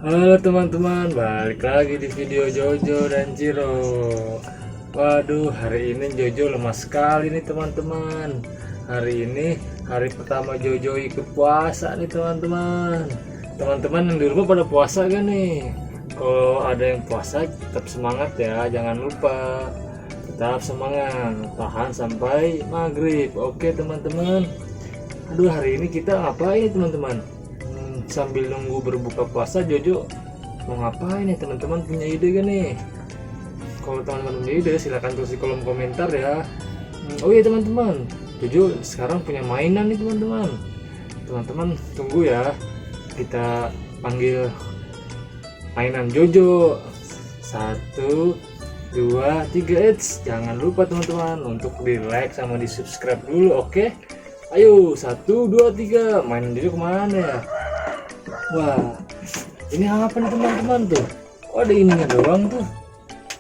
Halo teman-teman, balik lagi di video Jojo dan Ciro. Waduh, hari ini Jojo lemas sekali nih teman-teman. Hari ini hari pertama Jojo ikut puasa nih teman-teman. Teman-teman yang di rumah pada puasa gak nih? Kalau ada yang puasa tetap semangat ya, jangan lupa tetap semangat, tahan sampai maghrib. Oke teman-teman. Aduh, hari ini kita ngapain teman-teman? Sambil nunggu berbuka puasa, Jojo mau ngapain nih? Teman-teman punya ide gak nih? Kalau teman-teman punya ide silahkan tulis di kolom komentar ya. Oh iya teman-teman, Jojo sekarang punya mainan nih teman-teman. Teman-teman tunggu ya, kita panggil mainan Jojo. 1, 2, 3. Jangan lupa teman-teman untuk di like sama di subscribe dulu, oke? Ayo 1, 2, 3. Mainan Jojo kemana ya? Wah, ini apa nih teman-teman tuh? Oh, ada ininya doang tuh.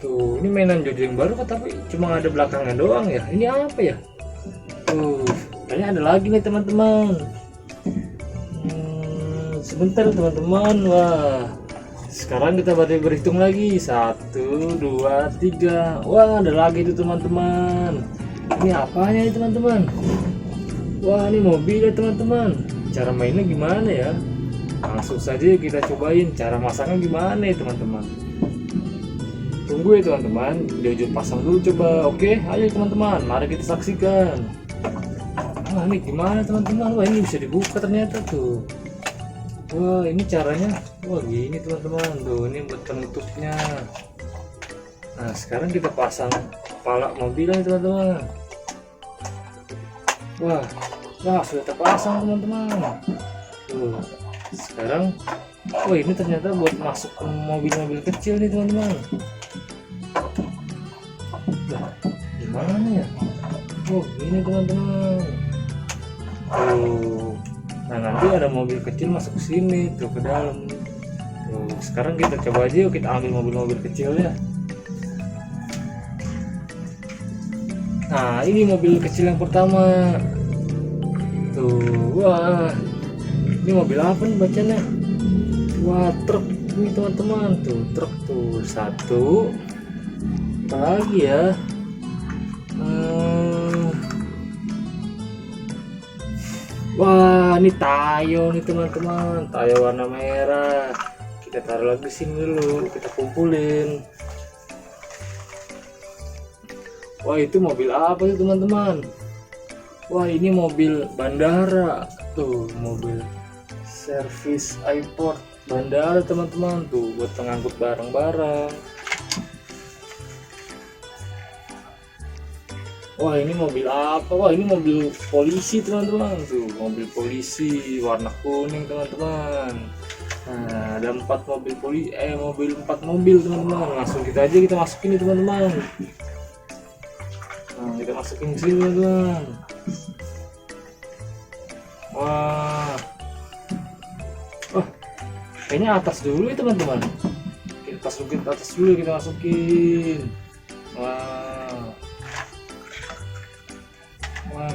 Tuh, ini mainan Jojo yang baru kan, tapi cuma ada belakangnya doang ya. Ini apa ya? Tuh, kayaknya ada lagi nih teman-teman. Sebentar teman-teman. Wah, sekarang kita berhitung lagi. 1, 2, 3. Wah, ada lagi tuh teman-teman. Ini apanya nih teman-teman? Wah, ini mobil ya teman-teman. Cara mainnya gimana ya? Langsung saja kita cobain cara masangnya gimana ya teman-teman. Tunggu ya teman-teman, Jojo pasang dulu coba. Oke, ayo teman-teman, mari kita saksikan. Wah, ini gimana teman-teman? Wah, ini bisa dibuka ternyata tuh. Wah, ini caranya. Wah, gini teman-teman. Tuh, ini buat penutupnya. Nah, sekarang kita pasang kepala mobilnya teman-teman. Wah, sudah terpasang teman-teman. Tuh. Sekarang, oh ini ternyata buat masuk ke mobil-mobil kecil nih teman-teman. Nah, gimana ya? Oh ini teman-teman. Tuh, nah nanti ada mobil kecil masuk ke sini tuh ke dalam. Tuh, sekarang kita coba aja yuk, kita ambil mobil-mobil kecilnya. Nah ini mobil kecil yang pertama. Tuh, wah. Ini mobil apa nih bacanya? Wah, truk ini teman-teman. Tuh, truk tuh. 1. Apa lagi ya? Wah, ini Tayo nih teman-teman. Tayo warna merah. Kita taruh lagi sini dulu. Kita kumpulin. Wah, itu mobil apa tuh teman-teman? Wah, ini mobil bandara. Tuh, mobil servis airport bandara teman-teman, tuh buat pengangkut barang-barang. Wah, ini mobil apa? Wah, ini mobil polisi teman-teman, tuh mobil polisi warna kuning teman-teman. Nah, ada 4 mobil mobil 4 mobil teman-teman. Langsung kita masukin nih teman-teman. Nah, kita masukin sini teman-teman. Wah, kayaknya atas dulu ya teman-teman. Kita masukin atas dulu, kita masukin. Wah,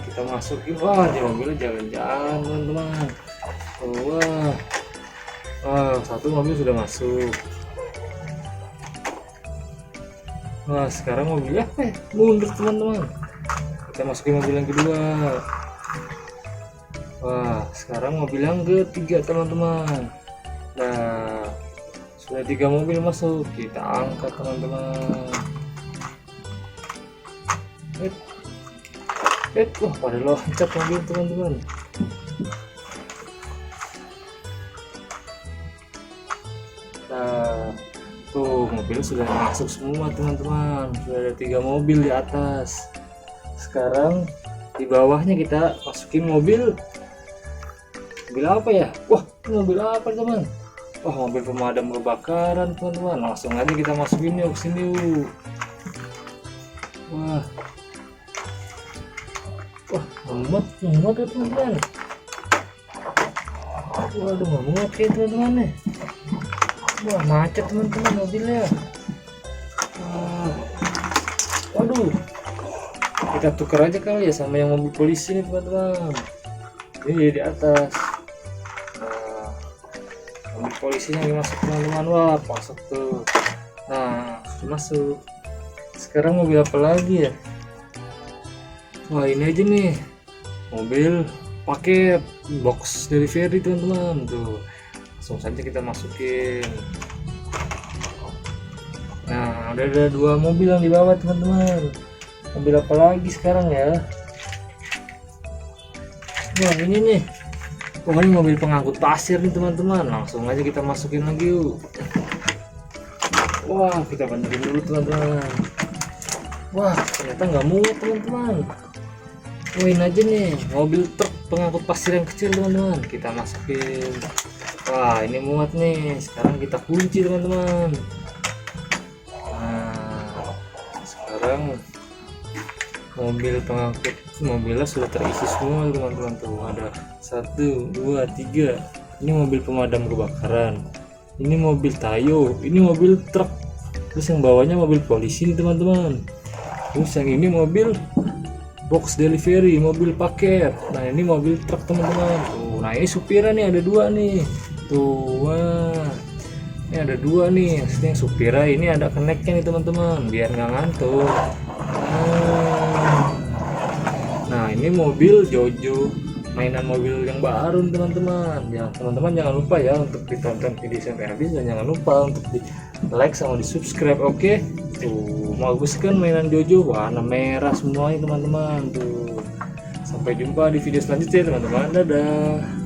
kita masukin. Wah, di mobilnya jalan-jalan teman-teman. Wah, 1 mobil sudah masuk. Wah, sekarang mobilnya mundur teman-teman. Kita masukin mobil yang kedua. Wah, sekarang mobil yang ketiga teman-teman. Nah, sudah 3 mobil masuk, kita angkat teman-teman. Wah, pada loncat mobil teman-teman. Nah, tuh mobil sudah masuk semua teman-teman. Sudah ada 3 mobil di atas. Sekarang di bawahnya kita masukin mobil apa ya? Wah, ini mobil apa teman? Wah, mobil pemadam kebakaran teman-teman. Langsung aja kita masukin yuk sini yuk. Wah, muat ya teman-teman. Waduh, muat ya teman-teman nih. Wah, macet teman-teman mobilnya. Waduh, kita tukar aja kali ya sama yang mobil polisi nih teman-teman. Ini di atas. mobil polisinya masuk teman-teman. Wah masuk tuh. Nah masuk. Sekarang mobil apa lagi ya? Wah ini aja nih, mobil paket box delivery teman-teman. Tuh langsung saja kita masukin. Nah udah ada 2 mobil yang dibawa teman-teman. Mobil apa lagi sekarang ya? Wah ini nih, pokoknya mobil pengangkut pasir nih teman-teman. Langsung aja kita masukin lagi yuk. Wah kita benerin dulu teman-teman. Wah ternyata nggak muat teman-teman. Ini aja nih, mobil truk pengangkut pasir yang kecil teman-teman. Kita masukin. Wah ini muat nih. Sekarang kita kunci teman-teman. Nah sekarang mobil pengangkut mobilnya sudah terisi semua teman-teman. Tuh ada 1 2 3. Ini mobil pemadam kebakaran, ini mobil Tayo, ini mobil truk, terus yang bawahnya mobil polisi nih teman-teman. Terus yang ini mobil box delivery, mobil paket. Nah ini mobil truk teman-teman. Tuh nah ini supirnya nih ada 2 nih. Tuh wah ini ada 2 nih. Maksudnya yang supirnya ini ada keneknya nih teman-teman biar nggak ngantuk. Nah ini mobil Jojo, mainan mobil yang baru teman-teman. Ya teman-teman jangan lupa ya untuk ditonton video sampai habis, dan jangan lupa untuk di like sama di subscribe. Oke tuh bagus kan mainan Jojo, warna merah semuanya teman-teman. Tuh sampai jumpa di video selanjutnya teman-teman, dadah.